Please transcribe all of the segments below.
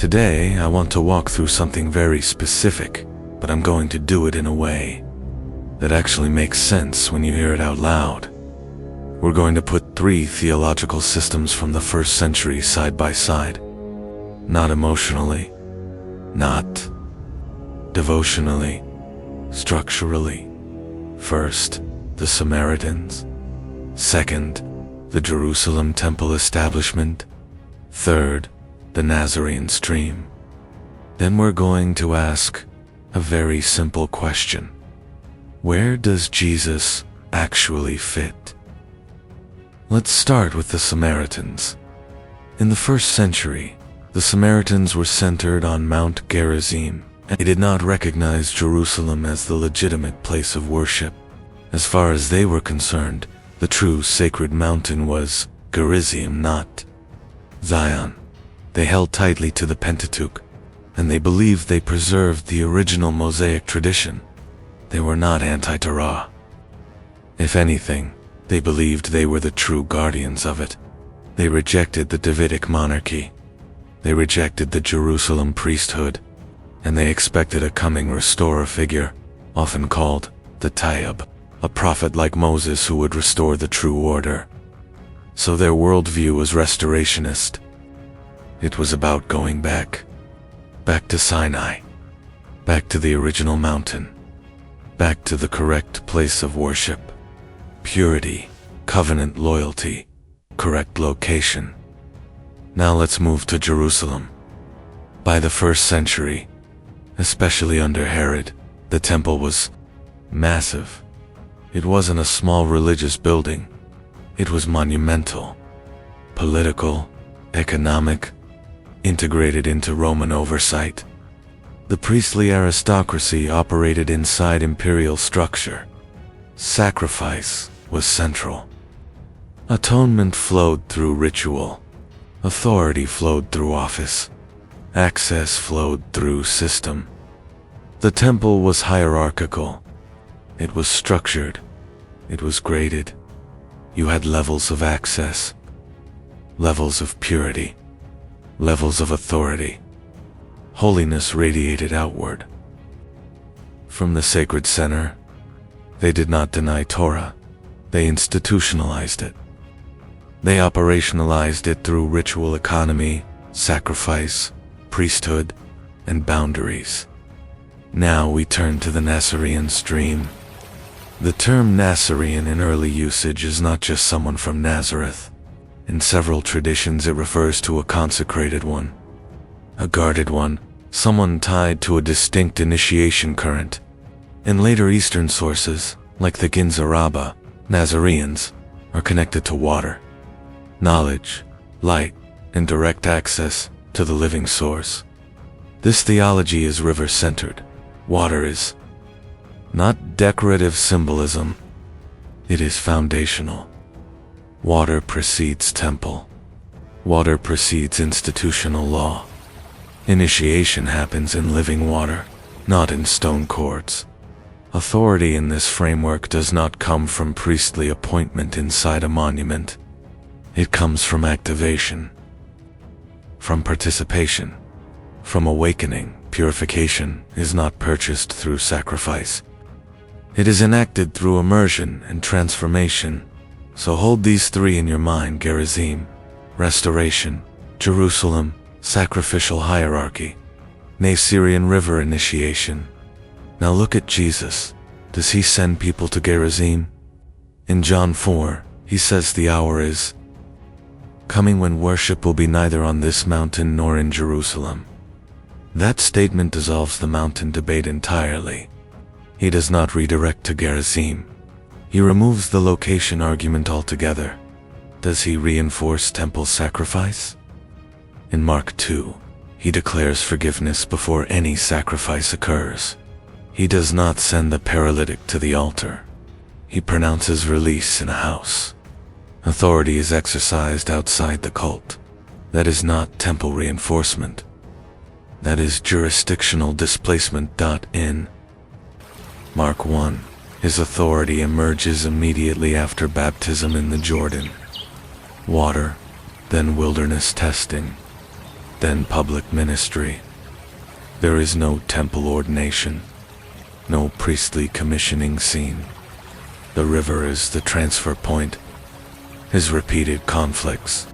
Today, I want to walk through something very specific, but I'm going to do it in a way that actually makes sense when you hear it out loud. We're going to put 3 theological systems from the 1st century side by side. Not emotionally, not devotionally, structurally. First, the Samaritans. Second, the Jerusalem temple establishment. Third, the Nasoraean stream. Then we're going to ask a very simple question. Where does Jesus actually fit? Let's start with the Samaritans. In the 1st century, the Samaritans were centered on Mount Gerizim, and they did not recognize Jerusalem as the legitimate place of worship. As far as they were concerned, the true sacred mountain was Gerizim, not Zion. They held tightly to the Pentateuch, and they believed they preserved the original Mosaic tradition. They were not anti-Torah. If anything, they believed they were the true guardians of it. They rejected the Davidic monarchy. They rejected the Jerusalem priesthood, and they expected a coming restorer figure, often called the Taheb, a prophet like Moses who would restore the true order. So their worldview was restorationist. It was about going back to Sinai, back to the original mountain, back to the correct place of worship, purity, covenant loyalty, correct location. Now let's move to Jerusalem. By the 1st century, especially under Herod, the temple was massive. It wasn't a small religious building. It was monumental, political, economic, integrated into Roman oversight. The priestly aristocracy operated inside imperial structure. Sacrifice was central. Atonement flowed through ritual. Authority flowed through office. Access flowed through system. The temple was hierarchical. It was structured. It was graded. You had levels of access, levels of purity, levels of authority. Holiness radiated outward. From the sacred center, they did not deny Torah. They institutionalized it. They operationalized it through ritual economy, sacrifice, priesthood, and boundaries. Now we turn to the Nasoraean stream. The term Nasorean in early usage is not just someone from Nazareth. In several traditions it refers to a consecrated one, a guarded one, someone tied to a distinct initiation current. In later Eastern sources, like the Ginza Rabbah, Nazareans are connected to water, knowledge, light, and direct access to the living source. This theology is river-centered. Water is not decorative symbolism, it is foundational. Water precedes temple. Water precedes institutional law. Initiation happens in living water, not in stone courts. Authority in this framework does not come from priestly appointment inside a monument. It comes from activation, from participation, from awakening. Purification is not purchased through sacrifice. It is enacted through immersion and transformation. So hold these 3 in your mind: Gerizim, restoration; Jerusalem, sacrificial hierarchy; Nasorean river initiation. Now look at Jesus. Does he send people to Gerizim? In John 4, he says the hour is coming when worship will be neither on this mountain nor in Jerusalem. That statement dissolves the mountain debate entirely. He does not redirect to Gerizim. He removes the location argument altogether. Does he reinforce temple sacrifice? In Mark 2, he declares forgiveness before any sacrifice occurs. He does not send the paralytic to the altar. He pronounces release in a house. Authority is exercised outside the cult. That is not temple reinforcement. That is jurisdictional displacement. In Mark 1, his authority emerges immediately after baptism in the Jordan. Water, then wilderness testing. then public ministry. There is no temple ordination, no priestly commissioning scene. The river is the transfer point. His repeated conflicts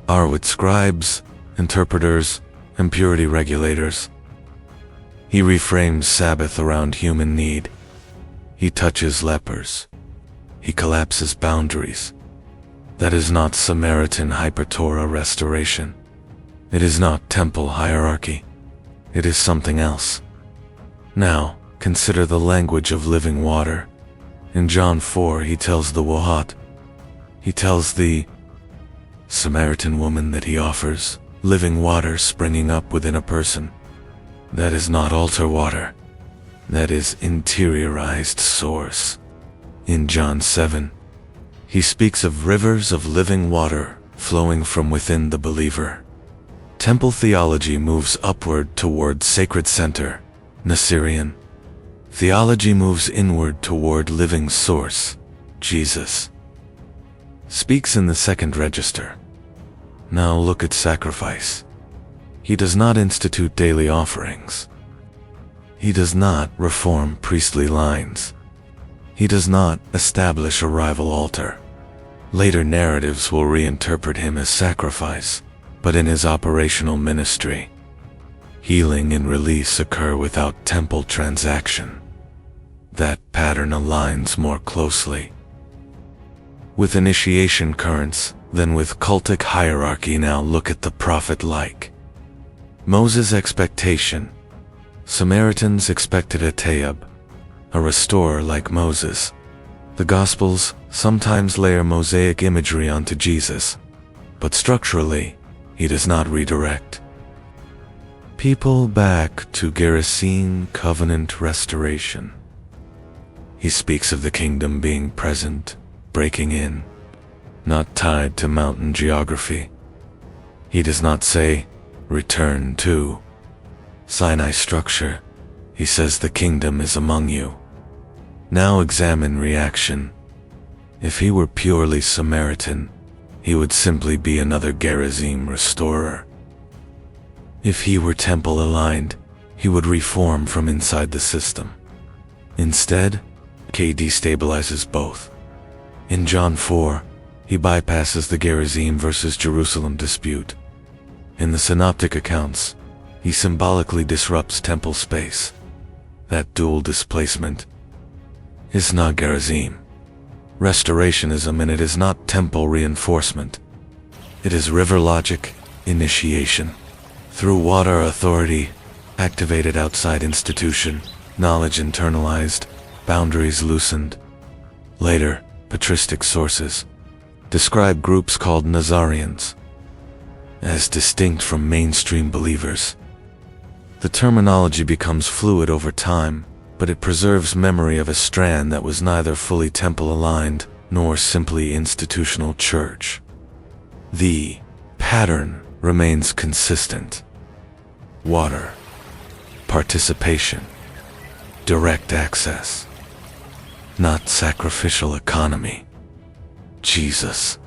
are with scribes, interpreters, and purity regulators. He reframes Sabbath around human need. He touches lepers. He collapses boundaries. That is not Samaritan hypertorah restoration. It is not temple hierarchy. It is something else. Now, consider the language of living water. In John 4, he tells the Wahat, he tells the Samaritan woman that he offers living water springing up within a person. That is not altar water. That is interiorized source. In John 7, he speaks of rivers of living water flowing from within the believer. Temple theology moves upward toward sacred center, Nasoraean. Theology moves inward toward living source, Jesus. Speaks in the second register. Now look at sacrifice. He does not institute daily offerings. He does not reform priestly lines. He does not establish a rival altar. Later narratives will reinterpret him as sacrifice, but in his operational ministry, healing and release occur without temple transaction. That pattern aligns more closely with initiation currents than with cultic hierarchy. Now look at the prophet-like. Moses' expectation. Samaritans expected a Taheb, a restorer like Moses. The Gospels sometimes layer Mosaic imagery onto Jesus, but structurally, he does not redirect people back to Gerizim covenant restoration. He speaks of the kingdom being present, breaking in, not tied to mountain geography. He does not say, return to Sinai structure. He says the kingdom is among you. Now examine reaction. If he were purely Samaritan, he would simply be another Gerizim restorer. If he were temple aligned, he would reform from inside the system. Instead, K destabilizes both. In John 4, he bypasses the Gerizim versus Jerusalem dispute. In the synoptic accounts, he symbolically disrupts temple space. That dual displacement is not Gerizim restorationism, and it is not temple reinforcement. It is river logic, initiation. Through water authority, activated outside institution, knowledge internalized, boundaries loosened. Later, patristic sources describe groups called Nasoraeans as distinct from mainstream believers. The terminology becomes fluid over time, but it preserves memory of a strand that was neither fully temple-aligned nor simply institutional church. The pattern remains consistent. Water, participation, direct access, not sacrificial economy. Jesus.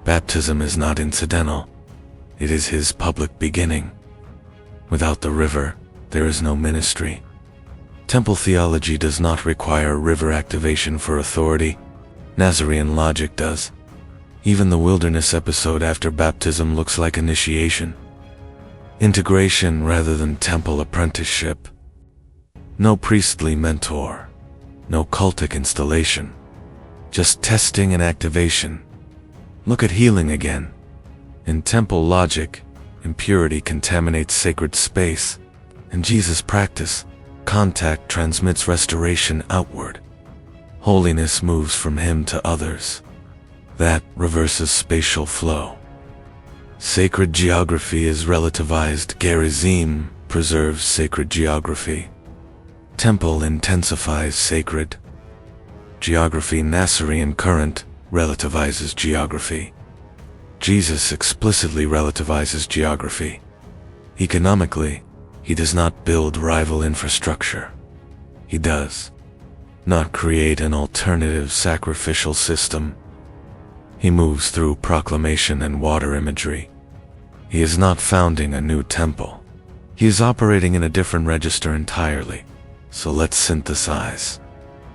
Baptism is not incidental. It is his public beginning. Without the river, there is no ministry. Temple theology does not require river activation for authority. Nasorean logic does. Even the wilderness episode after baptism looks like initiation. Integration rather than temple apprenticeship. No priestly mentor. No cultic installation. Just testing and activation. Look at healing again. In temple logic, impurity contaminates sacred space. In Jesus' practice, contact transmits restoration outward. Holiness moves from him to others. That reverses spatial flow. Sacred geography is relativized. Gerizim preserves sacred geography. Temple intensifies sacred geography. Nasorean current relativizes geography. Jesus explicitly relativizes geography. Economically, he does not build rival infrastructure. He does not create an alternative sacrificial system. He moves through proclamation and water imagery. He is not founding a new temple. He is operating in a different register entirely. So let's synthesize.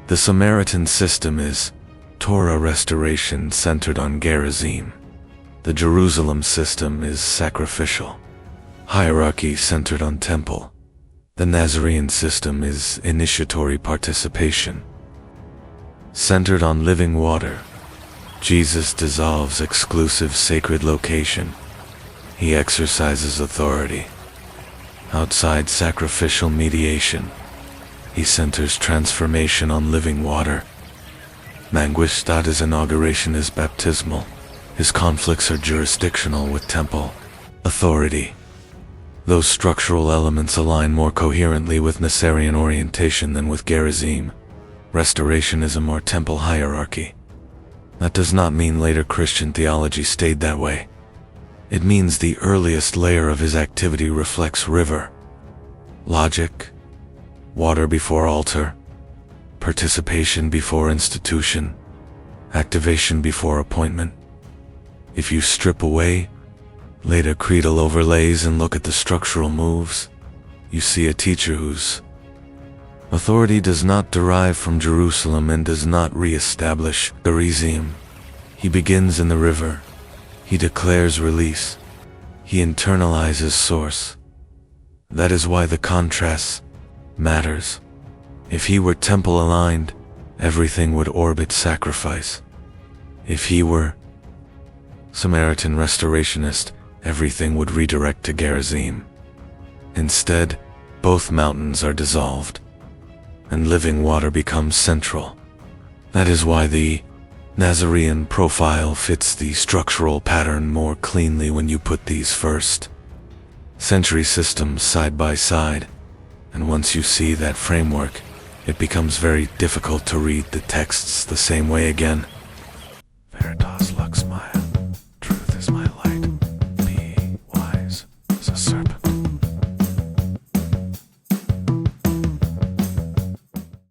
The Samaritan system is Torah restoration centered on Gerizim. The Jerusalem system is sacrificial. Hierarchy centered on temple. The Nasoraean system is initiatory participation. Centered on living water, Jesus dissolves exclusive sacred location. He exercises authority. Outside sacrificial mediation, he centers transformation on living water. Manguistada's inauguration is baptismal. His conflicts are jurisdictional with temple authority. Those structural elements align more coherently with Nasoraean orientation than with Gerizim. Restorationism or temple hierarchy. That does not mean later Christian theology stayed that way. It means the earliest layer of his activity reflects river, logic, water before altar, participation before institution, activation before appointment. If you strip away later creedal overlays and look at the structural moves, you see a teacher whose authority does not derive from Jerusalem and does not re-establish Gerizim. He begins in the river. He declares release. He internalizes source. That is why the contrast matters. If he were temple-aligned, everything would orbit sacrifice. If he were Samaritan restorationist, everything would redirect to Gerizim. Instead, both mountains are dissolved, and living water becomes central. That is why the Nasoraean profile fits the structural pattern more cleanly when you put these first century systems side by side. And once you see that framework, it becomes very difficult to read the texts the same way again.